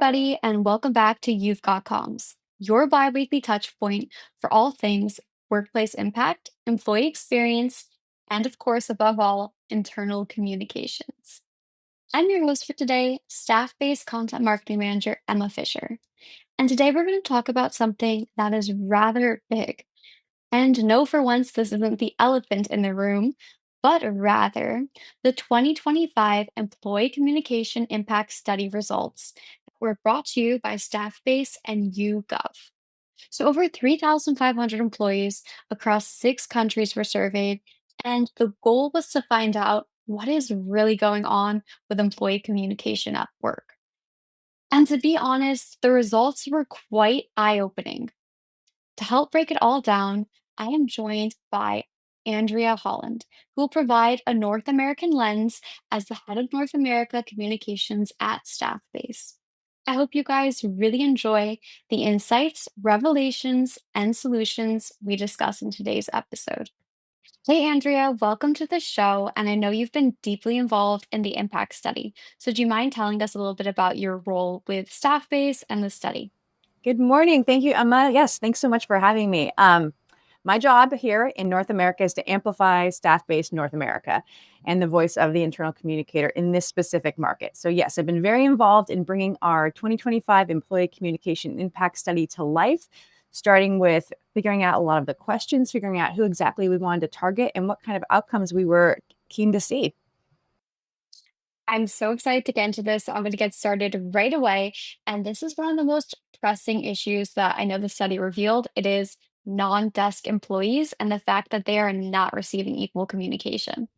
everybody, and welcome back to You've Got Comms, your bi-weekly touch point for all things workplace impact, employee experience, and of course, above all, internal communications. I'm your host for today, staff-based content marketing manager Emma Fischer. And today we're going to talk about something that is rather big. And no, for once, this isn't the elephant in the room, but rather the 2025 Employee Communication Impact Study results that were brought to you by Staffbase and YouGov. So, over 3,500 employees across 6 countries were surveyed, and the goal was to find out what is really going on with employee communication at work. And to be honest, the results were quite eye opening. To help break it all down, I am joined by Andrea Holland, who will provide a North American lens as the head of North America communications at Staffbase. I hope you guys really enjoy the insights, revelations, and solutions we discuss in today's episode. Hey, Andrea, welcome to the show. And I know you've been deeply involved in the impact study. So, do you mind telling us a little bit about your role with Staffbase and the study? Good morning. Thank you, Emma. Yes, thanks so much for having me. My job here in North America is to amplify staff-based North America and the voice of the internal communicator in this specific market. So yes, I've been very involved in bringing our 2025 Employee Communication Impact Study to life, starting with figuring out a lot of the questions, figuring out who exactly we wanted to target and what kind of outcomes we were keen to see. I'm so excited to get into this. So I'm going to get started right away. And this is one of the most pressing issues that I know the study revealed. It is non-desk employees and the fact that they are not receiving equal communication.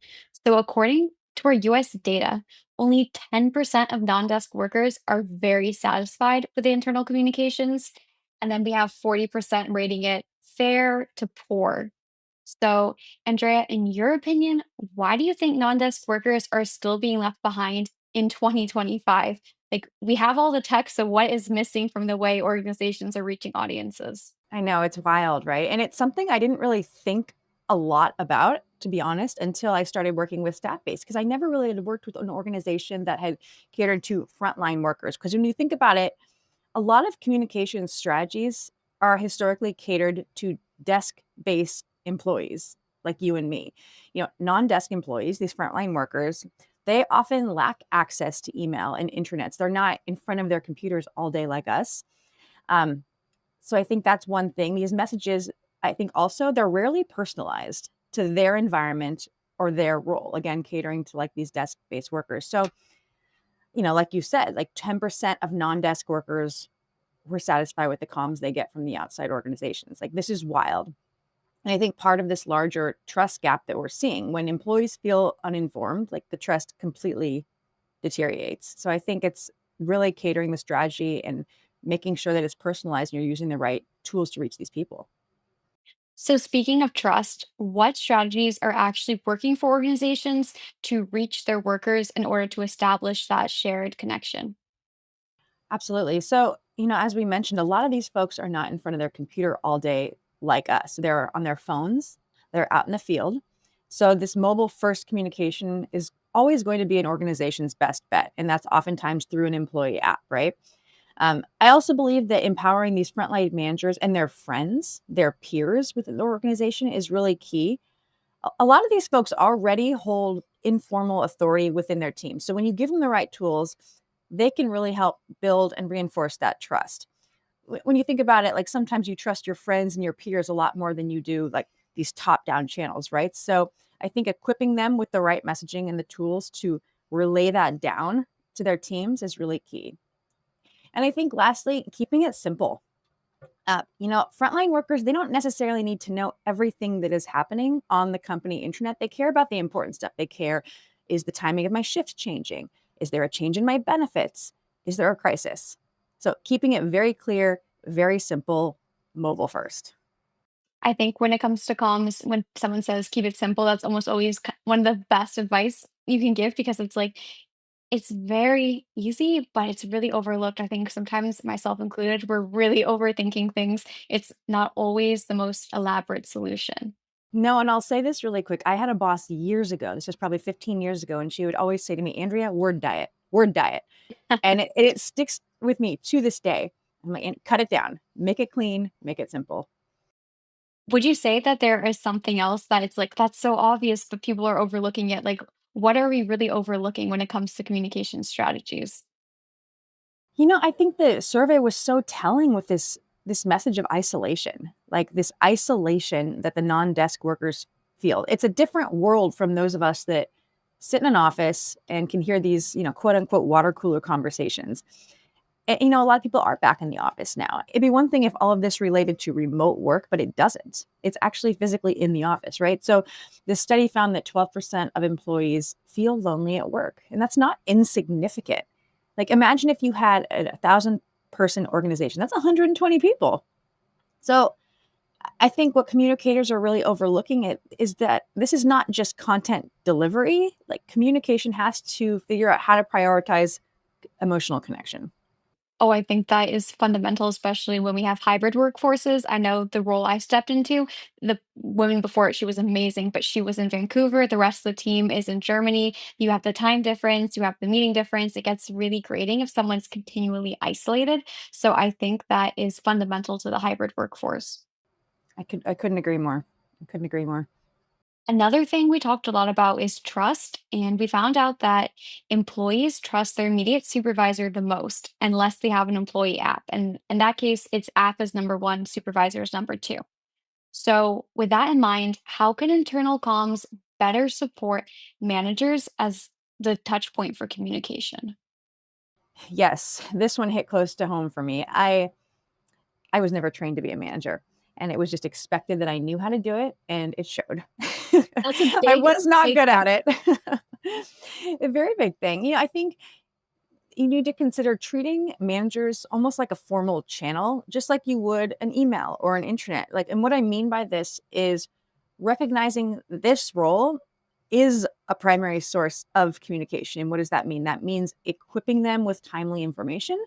So according to our US data, only 10% of non-desk workers are very satisfied with the internal communications. And then we have 40% rating it fair to poor. So, Andrea, in your opinion, why do you think non-desk workers are still being left behind in 2025? Like, we have all the tech, so what is missing from the way organizations are reaching audiences? I know it's wild, right? And it's something I didn't really think a lot about, to be honest, until I started working with Staffbase, because I never really had worked with an organization that had catered to frontline workers. Because when you think about it, a lot of communication strategies are historically catered to desk-based employees like you and me. You know, non-desk employees, these frontline workers, they often lack access to email and intranets. They're not in front of their computers all day like us. Um, so I think that's one thing. These messages, I think also they're rarely personalized to their environment or their role, again, catering to like these desk-based workers. So, like you said, like 10% of non-desk workers were satisfied with the comms they get from the outside organizations. Like this is wild. And I think part of this larger trust gap that we're seeing when employees feel uninformed, like the trust completely deteriorates. So I think it's really catering the strategy and making sure that it's personalized and you're using the right tools to reach these people. So, speaking of trust, what strategies are actually working for organizations to reach their workers in order to establish that shared connection? Absolutely. So, as we mentioned, a lot of these folks are not in front of their computer all day like us. They're on their phones, they're out in the field. So, this mobile first communication is always going to be an organization's best bet. And that's oftentimes through an employee app, right? I also believe that empowering these frontline managers and their friends, their peers within the organization is really key. A lot of these folks already hold informal authority within their team. So when you give them the right tools, they can really help build and reinforce that trust. When you think about it, like sometimes you trust your friends and your peers a lot more than you do like these top down channels, right? So I think equipping them with the right messaging and the tools to relay that down to their teams is really key. And I think lastly, keeping it simple. Frontline workers, they don't necessarily need to know everything that is happening on the company intranet. They care about the important stuff. They care, is the timing of my shift changing? Is there a change in my benefits? Is there a crisis? So keeping it very clear, very simple, mobile first. I think when it comes to comms, when someone says keep it simple, that's almost always one of the best advice you can give because it's like it's very easy, but it's really overlooked. I think sometimes, myself included, we're really overthinking things. It's not always the most elaborate solution. No, and I'll say this really quick. I had a boss years ago, this was probably 15 years ago, and she would always say to me, Andrea, word diet, word diet. And it sticks with me to this day. I'm like, and cut it down, make it clean, make it simple. Would you say that there is something else that it's like, that's so obvious, but people are overlooking it? Like, what are we really overlooking when it comes to communication strategies? I think the survey was so telling with this message of isolation, like this isolation that the non-desk workers feel. It's a different world from those of us that sit in an office and can hear these, quote unquote water cooler conversations. And, a lot of people are back in the office now. It'd be one thing if all of this related to remote work, but it doesn't. It's actually physically in the office, right? So this study found that 12% of employees feel lonely at work, and that's not insignificant. Like imagine if you had a 1,000-person organization, that's 120 people. So I think what communicators are really overlooking it is that this is not just content delivery. Like communication has to figure out how to prioritize emotional connection. Oh, I think that is fundamental, especially when we have hybrid workforces. I know the role I stepped into, the woman before it, she was amazing, but she was in Vancouver. The rest of the team is in Germany. You have the time difference, you have the meeting difference. It gets really grating if someone's continually isolated. So I think that is fundamental to the hybrid workforce. I couldn't agree more. I couldn't agree more. Another thing we talked a lot about is trust, and we found out that employees trust their immediate supervisor the most unless they have an employee app. And in that case, it's app is number one, supervisor is number two. So, with that in mind, how can internal comms better support managers as the touch point for communication? Yes, this one hit close to home for me. I was never trained to be a manager, and it was just expected that I knew how to do it, and it showed. That's a I big, was not big good at thing. it. A very big thing. I think you need to consider treating managers almost like a formal channel, just like you would an email or an intranet. Like, and what I mean by this is recognizing this role is a primary source of communication. And what does that mean? That means equipping them with timely information.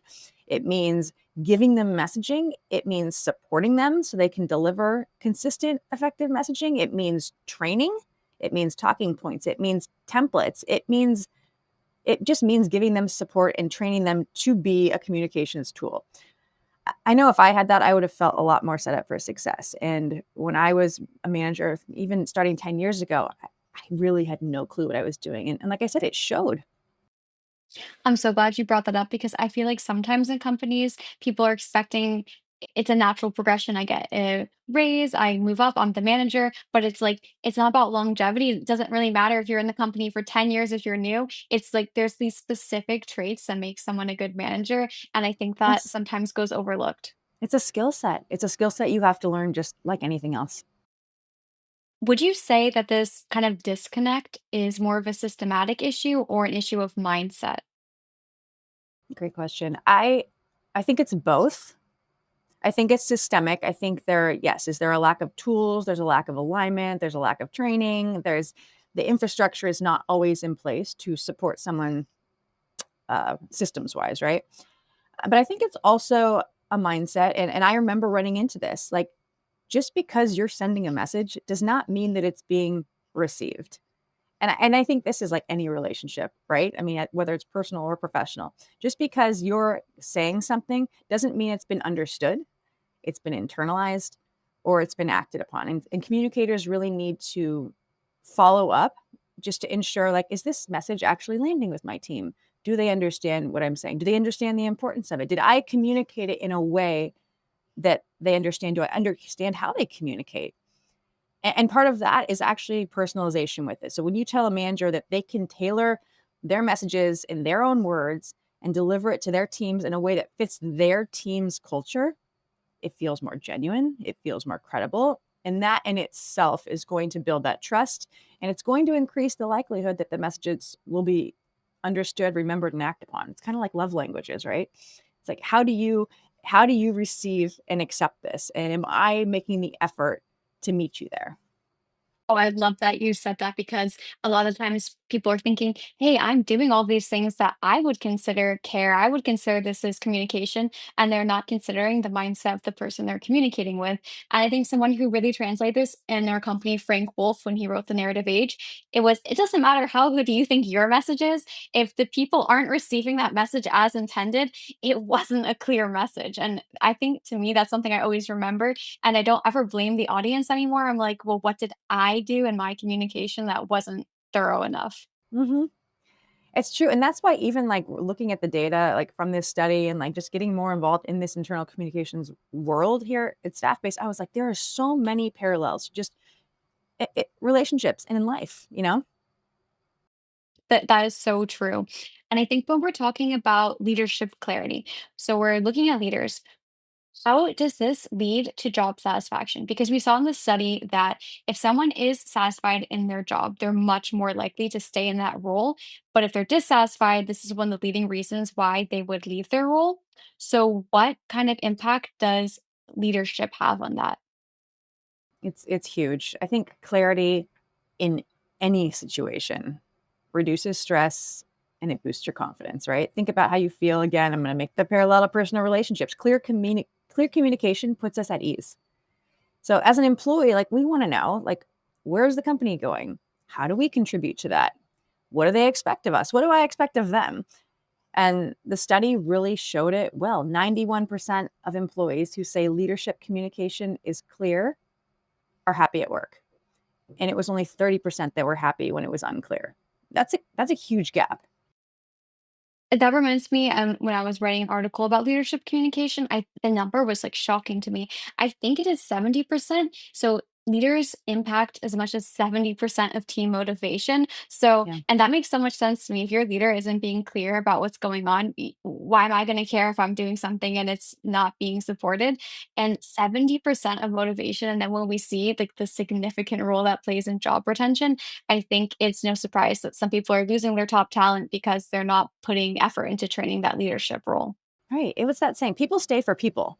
It means giving them messaging. It means supporting them so they can deliver consistent, effective messaging. It means training. It means talking points. It means templates. It just means giving them support and training them to be a communications tool. I know if I had that, I would have felt a lot more set up for success. And when I was a manager, even starting 10 years ago, I really had no clue what I was doing. And like I said, it showed. I'm so glad you brought that up because I feel like sometimes in companies, people are expecting it's a natural progression. I get a raise, I move up, I'm the manager, but it's like it's not about longevity. It doesn't really matter if you're in the company for 10 years if you're new. It's like there's these specific traits that make someone a good manager. And I think that Yes, sometimes goes overlooked. it's a skill set. It's a skill set you have to learn just like anything else. Would you say that this kind of disconnect is more of a systematic issue or an issue of mindset? Great question. I think it's both. I think it's systemic. I think yes, is there a lack of tools? There's a lack of alignment. There's a lack of training. There's the infrastructure is not always in place to support someone systems wise, right? But I think it's also a mindset. And I remember running into this like, just because you're sending a message does not mean that it's being received. And I think this is like any relationship, right? I mean, whether it's personal or professional, just because you're saying something doesn't mean it's been understood, it's been internalized, or it's been acted upon. And communicators really need to follow up just to ensure like, is this message actually landing with my team? Do they understand what I'm saying? Do they understand the importance of it? Did I communicate it in a way that they understand? Do I understand how they communicate? And part of that is actually personalization with it. So when you tell a manager that they can tailor their messages in their own words and deliver it to their teams in a way that fits their team's culture, it feels more genuine, it feels more credible. And that in itself is going to build that trust. And it's going to increase the likelihood that the messages will be understood, remembered, and acted upon. It's kind of like love languages, right? It's like, how do you receive and accept this? And am I making the effort to meet you there? Oh, I love that you said that because a lot of times people are thinking, hey, I'm doing all these things that I would consider care. I would consider this as communication. And they're not considering the mindset of the person they're communicating with. And I think someone who really translated this in our company, Frank Wolf, when he wrote The Narrative Age, it doesn't matter how good you think your message is. If the people aren't receiving that message as intended, it wasn't a clear message. And I think to me, that's something I always remember and I don't ever blame the audience anymore. I'm like, well, what did I do in my communication that wasn't thorough enough? Mhm. It's true, and that's why even, like, looking at the data, like, from this study and, like, just getting more involved in this internal communications world here at Staffbase, I was like, there are so many parallels, just relationships and in life, you know? That is so true. And I think when we're talking about leadership clarity, so we're looking at leaders, how does this lead to job satisfaction? Because we saw in the study that if someone is satisfied in their job, they're much more likely to stay in that role. But if they're dissatisfied, this is one of the leading reasons why they would leave their role. So, what kind of impact does leadership have on that? It's huge. I think clarity in any situation reduces stress and it boosts your confidence, right? Think about how you feel again. I'm going to make the parallel to personal relationships. Clear communication puts us at ease. So as an employee, like we want to know, like, where's the company going? How do we contribute to that? What do they expect of us? What do I expect of them? And the study really showed it well. 91% of employees who say leadership communication is clear are happy at work. And it was only 30% that were happy when it was unclear. That's a huge gap. That reminds me, when I was writing an article about leadership communication, the number was like shocking to me. I think it is 70%. So leaders impact as much as 70% of team motivation. So, Yeah. and that makes so much sense to me. If your leader isn't being clear about what's going on, why am I going to care if I'm doing something and it's not being supported? And 70% of motivation. And then when we see like the significant role that plays in job retention, I think it's no surprise that some people are losing their top talent because they're not putting effort into training that leadership role. Right. It was that saying, people stay for people.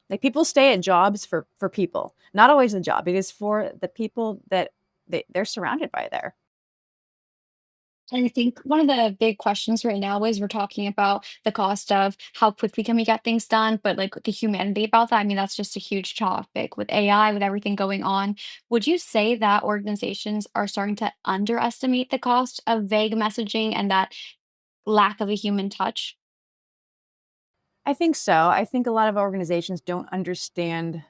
Like people stay at jobs for people. Not always the job. It is for the people that they're surrounded by there. And I think one of the big questions right now is we're talking about the cost of how quickly can we get things done, but like the humanity about that. I mean, that's just a huge topic with AI, with everything going on. Would you say that organizations are starting to underestimate the cost of vague messaging and that lack of a human touch? I think so. I think a lot of organizations don't understand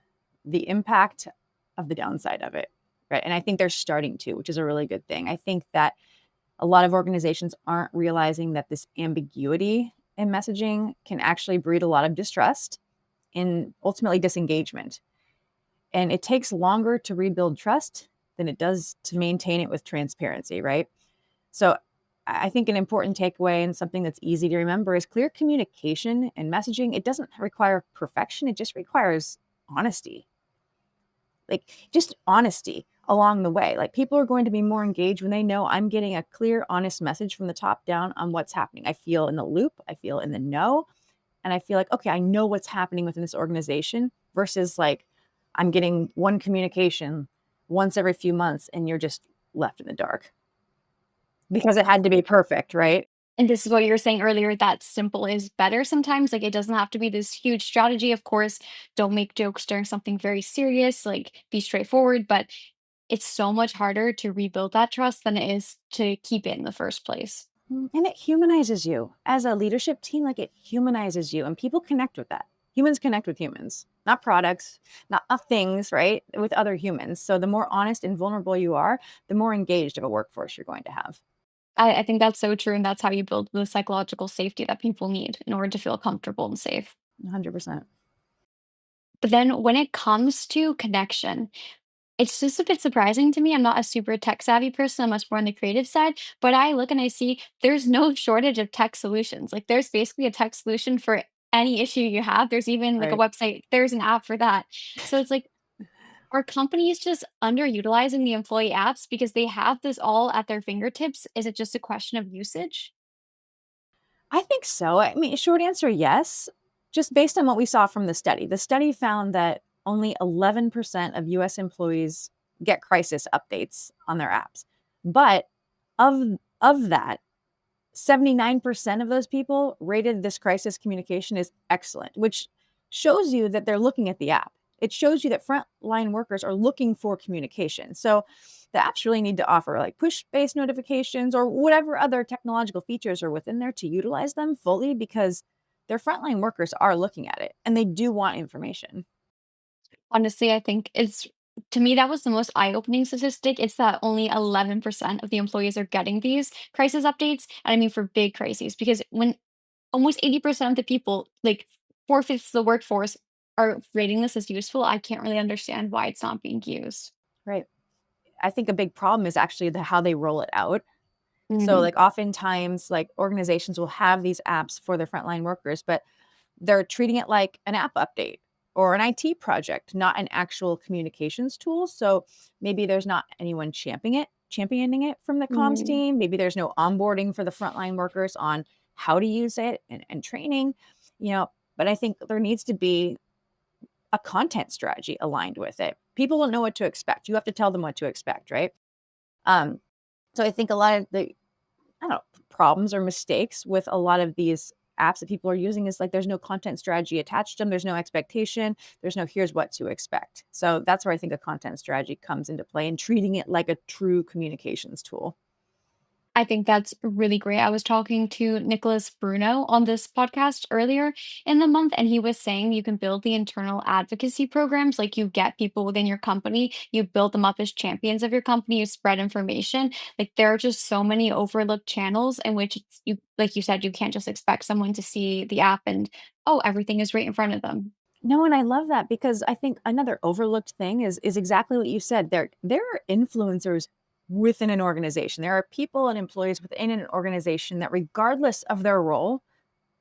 the impact of the downside of it. Right. And I think they're starting to, which is a really good thing. I think that a lot of organizations aren't realizing that this ambiguity in messaging can actually breed a lot of distrust and ultimately disengagement. And it takes longer to rebuild trust than it does to maintain it with transparency, right? So I think an important takeaway and something that's easy to remember is clear communication and messaging. It doesn't require perfection, it just requires honesty. Like just honesty along the way. Like people are going to be more engaged when they know I'm getting a clear, honest message from the top down on what's happening. I feel in the loop, I feel in the know, and I feel like, okay, I know what's happening within this organization versus like I'm getting one communication once every few months and you're just left in the dark because it had to be perfect, right? And this is what you were saying earlier, that simple is better sometimes. Like, it doesn't have to be this huge strategy. Of course, don't make jokes during something very serious, like, be straightforward. But it's so much harder to rebuild that trust than it is to keep it in the first place. And it humanizes you as a leadership team. Like it humanizes you, and people connect with that. Humans connect with humans, not products, not things, right? With other humans. So the more honest and vulnerable you are, the more engaged of a workforce you're going to have. I think that's so true. And that's how you build the psychological safety that people need in order to feel comfortable and safe. 100%. But then when it comes to connection, it's just a bit surprising to me. I'm not a super tech savvy person. I'm much more on the creative side, but I look and I see there's no shortage of tech solutions. Like there's basically a tech solution for any issue you have. There's even like a Right. website, there's an app for that. So it's like, are companies just underutilizing the employee apps because they have this all at their fingertips? Is it just a question of usage? I think so. I mean, short answer, yes. Just based on what we saw from the study. The study found that only 11% of US employees get crisis updates on their apps. But of that, 79% of those people rated this crisis communication as excellent, which shows you that they're looking at the app. It shows you that frontline workers are looking for communication. So the apps really need to offer like push-based notifications or whatever other technological features are within there to utilize them fully, because their frontline workers are looking at it and they do want information. Honestly, I think it's to me, that was the most eye-opening statistic. It's that only 11% of the employees are getting these crisis updates, and I mean for big crises, because when almost 80% of the people, like 4/5 of the workforce, are rating this as useful, I can't really understand why it's not being used. Right. I think a big problem is actually how they roll it out. So Mhm, like oftentimes like organizations will have these apps for their frontline workers, but they're treating it like an app update or an IT project, not an actual communications tool. So maybe there's not anyone championing it from the comms mhm. team. Maybe there's no onboarding for the frontline workers on how to use it and training, you know, but I think there needs to be a content strategy aligned with it. People don't know what to expect. You have to tell them what to expect, right? Um, so I think a lot of the I don't know, problems or mistakes with a lot of these apps that people are using is like there's no content strategy attached to them. There's no expectation. There's no here's what to expect. So that's where I think a content strategy comes into play and treating it like a true communications tool. I think that's really great. I was talking to Nicholas Bruno on this podcast earlier in the month, and he was saying you can build the internal advocacy programs. Like you get people within your company, you build them up as champions of your company, you spread information. Like there are just so many overlooked channels in which you, like you said, you can't just expect someone to see the app and, oh, everything is right in front of them. No, and I love that because I think another overlooked thing is exactly what you said. There are influencers within an organization. There are people and employees within an organization that regardless of their role,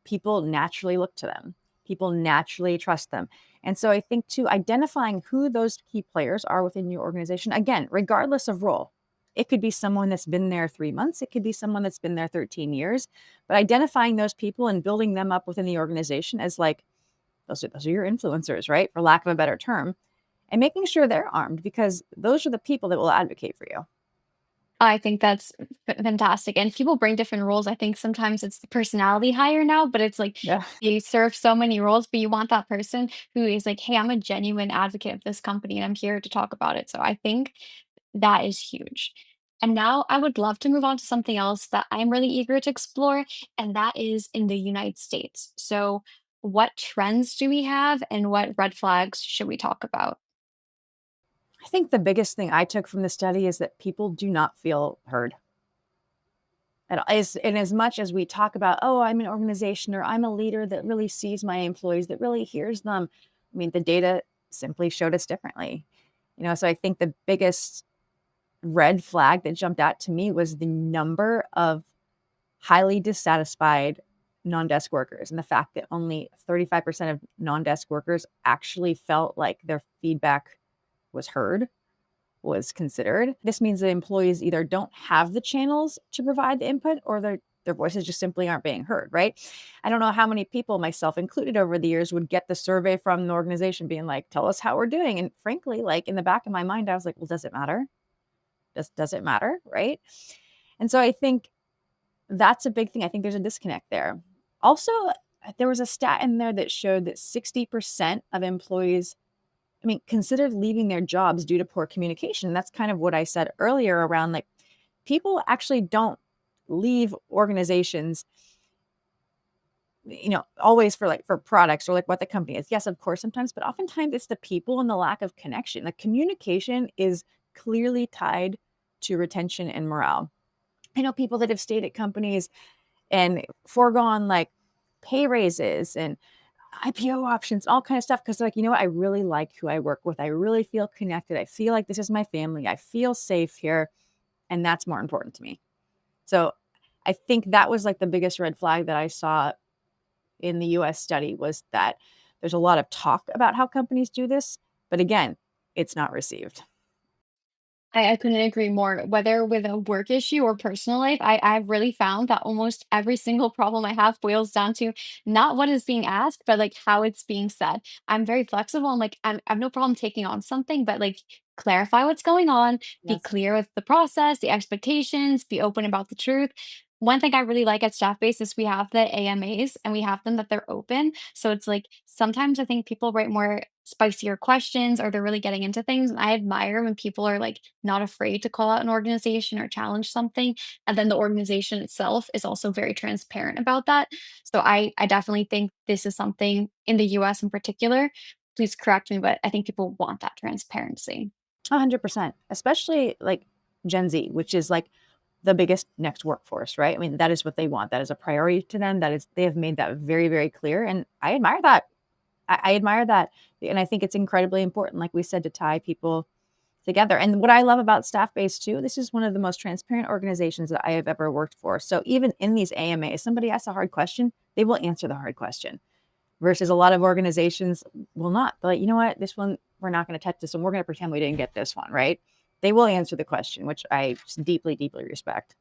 people naturally look to them. People naturally trust them. And so I think too, identifying who those key players are within your organization, again, regardless of role, it could be someone that's been there 3 months, it could be someone that's been there 13 years, but identifying those people and building them up within the organization as like, those are your influencers, right? For lack of a better term, and making sure they're armed because those are the people that will advocate for you. I think that's fantastic, and people bring different roles. I think sometimes it's the personality hire now, but it's like Yeah. you serve so many roles, but you want that person who is like, "Hey, I'm a genuine advocate of this company, and I'm here to talk about it." So I think that is huge. And now I would love to move on to something else that I'm really eager to explore, and that is in the United States. So what trends do we have, and what red flags should we talk about? I think the biggest thing I took from the study is that people do not feel heard. And as much as we talk about, oh, I'm an organization or I'm a leader that really sees my employees, that really hears them, I mean, the data simply showed us differently. So I think the biggest red flag that jumped out to me was the number of highly dissatisfied non-desk workers and the fact that only 35% of non-desk workers actually felt like their feedback was heard, was considered. This means that employees either don't have the channels to provide the input or their voices just simply aren't being heard, right? I don't know how many people, myself included over the years, would get the survey from an organization being like, tell us how we're doing. And frankly, like in the back of my mind, I was like, well, does it matter? Does it matter? Right. And so I think that's a big thing. I think there's a disconnect there. Also, there was a stat in there that showed that 60% of employees, I mean, considered leaving their jobs due to poor communication. That's kind of what I said earlier around like people actually don't leave organizations, always for products or like what the company is. Yes, of course, sometimes, but oftentimes it's the people and the lack of connection. The communication is clearly tied to retention and morale. I know people that have stayed at companies and foregone like pay raises and IPO options, all kind of stuff. Cause like, you know what? I really like who I work with. I really feel connected. I feel like this is my family. I feel safe here. And that's more important to me. So I think that was like the biggest red flag that I saw in the US study was that there's a lot of talk about how companies do this. But again, it's not received. I couldn't agree more. Whether with a work issue or personal life, I've really found that almost every single problem I have boils down to not what is being asked, but like how it's being said. I'm very flexible. I have no problem taking on something, but like clarify what's going on, be Yes. clear with the process, the expectations, be open about the truth. One thing I really like at Staff Base is we have the AMAs and we have them that they're open. So it's like sometimes I think people write more spicier questions or they're really getting into things. And I admire when people are like not afraid to call out an organization or challenge something. And then the organization itself is also very transparent about that. So I definitely think this is something in the US in particular. Please correct me, but I think people want that transparency. 100%, especially like Gen Z, which is like the biggest next workforce, right? I mean, that is what they want. That is a priority to them. That is, they have made that very, very clear. And I admire that. I admire that. And I think it's incredibly important, like we said, to tie people together. And what I love about Staff Base too, this is one of the most transparent organizations that I have ever worked for. So even in these AMAs, somebody asks a hard question, they will answer the hard question versus a lot of organizations will not. They're like, you know what, this one, we're not going to touch this one. We're going to pretend we didn't get this one, right? They will answer the question, which I just deeply, deeply respect.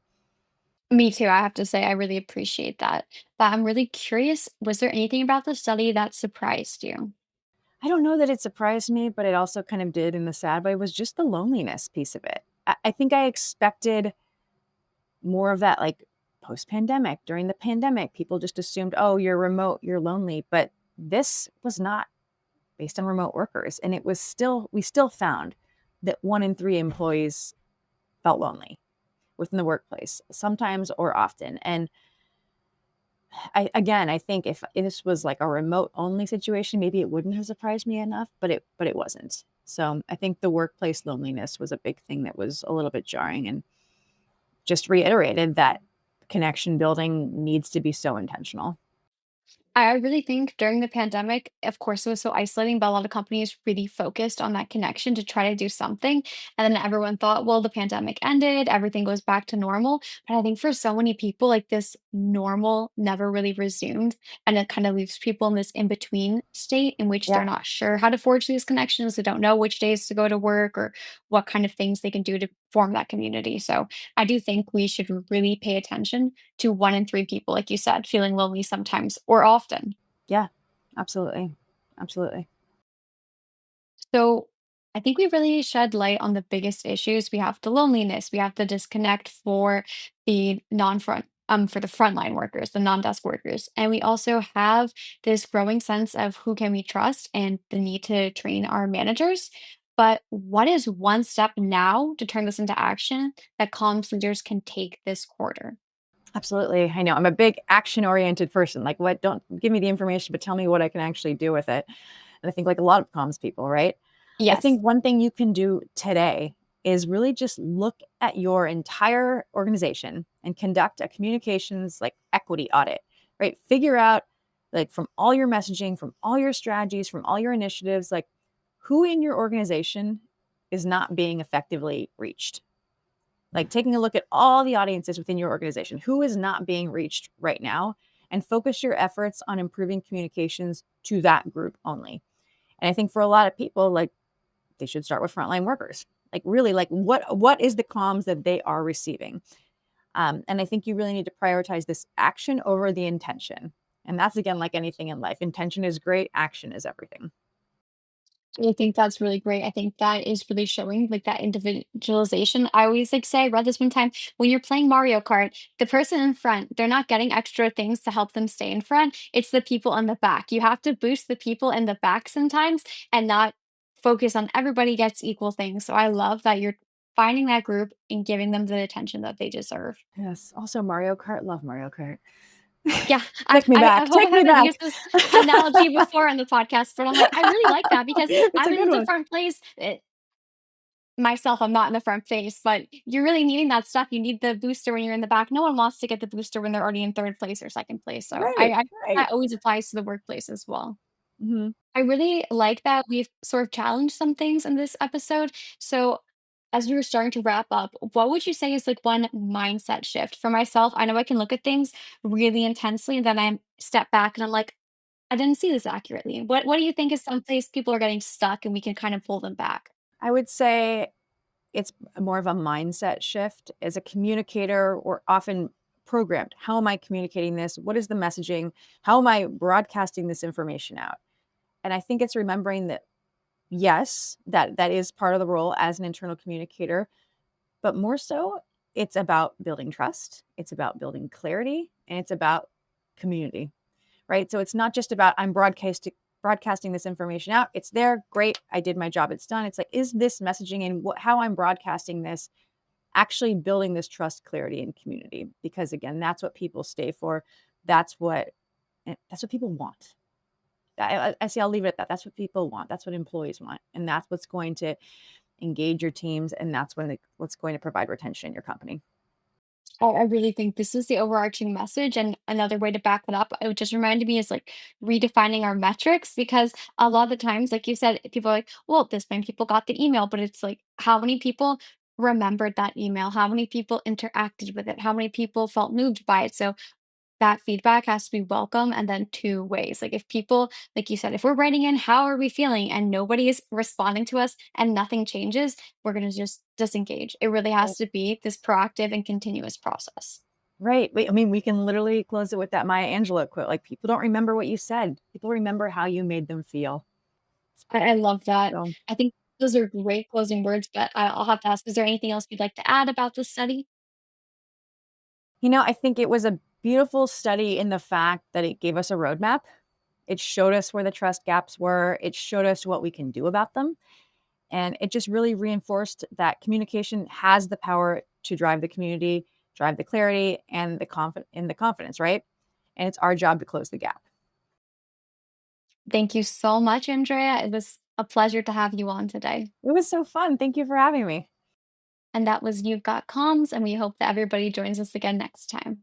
Me too. I have to say, I really appreciate that. But I'm really curious, was there anything about the study that surprised you? I don't know that it surprised me, but it also kind of did in the sad way was just the loneliness piece of it. I think I expected more of that, like post pandemic, during the pandemic, people just assumed, oh, you're remote, you're lonely. But this was not based on remote workers. And it was still, we still found that 1 in 3 employees felt lonely within the workplace, sometimes or often. And I think if this was like a remote only situation, maybe it wouldn't have surprised me enough, but it wasn't. So I think the workplace loneliness was a big thing that was a little bit jarring and just reiterated that connection building needs to be so intentional. I really think during the pandemic, of course, it was so isolating, but a lot of companies really focused on that connection to try to do something. And then everyone thought, well, the pandemic ended, everything goes back to normal. But I think for so many people, like this normal never really resumed. And it kind of leaves people in this in between state in which Yeah. they're not sure how to forge these connections. They don't know which days to go to work or what kind of things they can do to form that community. So I do think we should really pay attention to 1 in 3 people, like you said, feeling lonely sometimes or often. Yeah. Absolutely. Absolutely. So I think we really shed light on the biggest issues. We have the loneliness, we have the disconnect for the for the frontline workers, the non-desk workers. And we also have this growing sense of who can we trust and the need to train our managers. But what is one step now to turn this into action that comms leaders can take this quarter? Absolutely. I know. I'm a big action oriented person. Like, what? Don't give me the information, but tell me what I can actually do with it. And I think, like a lot of comms people, right? I Yes. think one thing you can do today is really just look at your entire organization and conduct a communications like equity audit, right? Figure out, like, from all your messaging, from all your strategies, from all your initiatives, like, who in your organization is not being effectively reached, like taking a look at all the audiences within your organization, who is not being reached right now, and focus your efforts on improving communications to that group only. And I think for a lot of people, like they should start with frontline workers. Like really, like what is the comms that they are receiving? And I think you really need to prioritize this action over the intention. And that's again like anything in life. Intention is great, action is everything. I think that's really great. I think that is really showing like that individualization. I always like say, I read this one time when you're playing Mario Kart, the person in front, they're not getting extra things to help them stay in front. It's the people in the back. You have to boost the people in the back sometimes and not focus on everybody gets equal things. So I love that you're finding that group and giving them the attention that they deserve. Yes. Also Mario Kart, love Mario Kart. Yeah, Take me I back. hope I Take me haven't back. used this analogy before on the podcast, but I'm like, I really like that because It's I'm a in good the one. front place. Myself, I'm not in the front face, but you're really needing that stuff. You need the booster when you're in the back. No one wants to get the booster when they're already in 3rd place or 2nd place. So Right, I right. that always applies to the workplace as well. Mhm. I really like that we've sort of challenged some things in this episode. So as we were starting to wrap up, what would you say is like one mindset shift for myself? I know I can look at things really intensely and then I step back and I'm like, I didn't see this accurately. What do you think is some place people are getting stuck and we can kind of pull them back? I would say it's more of a mindset shift. As a communicator, we're often programmed. How am I communicating this? What is the messaging? How am I broadcasting this information out? And I think it's remembering that yes, that is part of the role as an internal communicator, but more so, it's about building trust, it's about building clarity, and it's about community, right? So it's not just about I'm broadcasting this information out. It's there, great, I did my job, it's done. It's like, is this messaging and how I'm broadcasting this actually building this trust, clarity, and community? Because again, that's what people stay for. That's what that's what people want. I see. I'll leave it at that. That's what people want. That's what employees want, and that's what's going to engage your teams, and that's what's going to provide retention in your company. I really think this is the overarching message. And another way to back it up, it just reminded me is like redefining our metrics because a lot of the times, like you said, people are like, well, this many people got the email, but it's like, how many people remembered that email? How many people interacted with it? How many people felt moved by it? So that feedback has to be welcome and then two ways. Like if people, like you said, if we're writing in, how are we feeling? And nobody is responding to us and nothing changes, we're going to just disengage. It really Right. has to be this proactive and continuous process. Right. I mean, we can literally close it with that Maya Angelou quote. Like, people don't remember what you said. People remember how you made them feel. I love that. So, I think those are great closing words, but I'll have to ask, is there anything else you'd like to add about this study? I think it was a beautiful study in the fact that it gave us a roadmap. It showed us where the trust gaps were. It showed us what we can do about them. And it just really reinforced that communication has the power to drive the community, drive the clarity and the confidence, right? And it's our job to close the gap. Thank you so much, Andrea. It was a pleasure to have you on today. It was so fun. Thank you for having me. And that was You've Got Comms, and we hope that everybody joins us again next time.